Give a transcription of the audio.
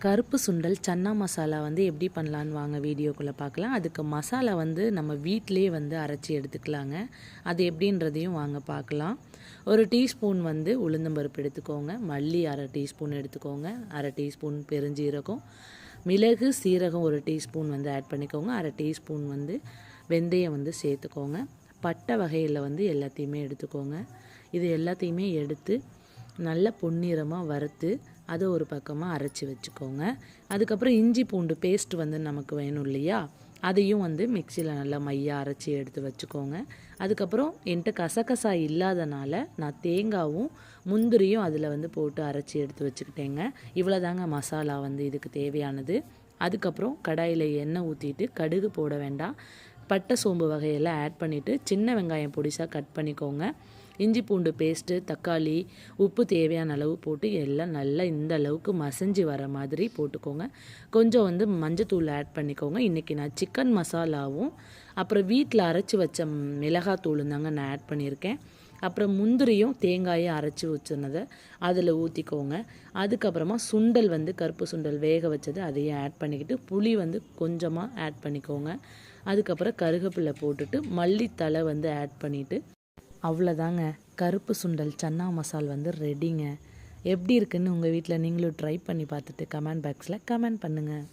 கருப்பு சுண்டல் சன்னா மசாலா வந்து எப்படி பண்ணலான்னு வாங்க வீடியோக்குள்ளே பார்க்கலாம். அதுக்கு மசாலா வந்து நம்ம வீட்டிலேயே வந்து அரைச்சி எடுத்துக்கலாங்க. அது எப்படின்றதையும் வாங்க பார்க்கலாம். ஒரு டீஸ்பூன் வந்து உளுந்தம்பருப்பு எடுத்துக்கோங்க, மல்லி அரை டீஸ்பூன் எடுத்துக்கோங்க, அரை டீஸ்பூன் பெருஞ்சீரகம், மிளகு சீரகம் ஒரு டீஸ்பூன் வந்து ஆட் பண்ணிக்கோங்க, அரை டீஸ்பூன் வந்து வெந்தயம் வந்து சேர்த்துக்கோங்க, பட்டை வகையில் வந்து எல்லாத்தையுமே எடுத்துக்கோங்க. இது எல்லாத்தையுமே எடுத்து நல்ல பொன்னிறமாக வறுத்து அதை ஒரு பக்கமாக அரைச்சி வச்சுக்கோங்க. அதுக்கப்புறம் இஞ்சி பூண்டு பேஸ்ட் வந்து நமக்கு வேணும் இல்லையா, அதையும் வந்து மிக்சியில் நல்லா மையாக அரைச்சி எடுத்து வச்சுக்கோங்க. அதுக்கப்புறம் என்கிட்ட கசகசா இல்லாதனால நான் தேங்காவும் முந்திரியும் அதில் வந்து போட்டு அரைச்சி எடுத்து வச்சுக்கிட்டேங்க. இவ்வளோதாங்க மசாலா வந்து இதுக்கு தேவையானது. அதுக்கப்புறம் கடாயில் எண்ணெய் ஊற்றிட்டு கடுகு போட வேண்டாம், பட்டை சோம்பு வகையெல்லாம் ஆட் பண்ணிவிட்டு சின்ன வெங்காயம் பொடிசாக கட் பண்ணிக்கோங்க. இஞ்சி பூண்டு பேஸ்ட்டு, தக்காளி, உப்பு தேவையான அளவு போட்டு எல்லாம் நல்லா இந்த அளவுக்கு மசிஞ்சு வர மாதிரி போட்டுக்கோங்க. கொஞ்சம் வந்து மஞ்சத்தூள் ஆட் பண்ணிக்கோங்க. இன்றைக்கி நான் சிக்கன் மசாலாவும் அப்புறம் வீட்டில் அரைச்சி வச்ச மிளகாத்தூளும் தாங்க நான் ஆட் பண்ணியிருக்கேன். அப்புறம் முந்திரியும் தேங்காயும் அரைச்சி வச்சுனதை அதில் ஊற்றிக்கோங்க. அதுக்கப்புறமா சுண்டல் வந்து கருப்பு சுண்டல் வேக வச்சது அதையும் ஆட் பண்ணிக்கிட்டு புளி வந்து கொஞ்சமாக ஆட் பண்ணிக்கோங்க. அதுக்கப்புறம் கருவேப்பிலை போட்டுட்டு மல்லித்தழை வந்து ஆட் பண்ணிவிட்டு அவ்வளோதாங்க, கருப்பு சுண்டல் சன்னா மசால் வந்து ரெடிங்க. எப்படி இருக்குன்னு உங்கள் வீட்டில் நீங்களும் ட்ரை பண்ணி பார்த்துட்டு கமெண்ட் பாக்ஸில் கமெண்ட் பண்ணுங்கள்.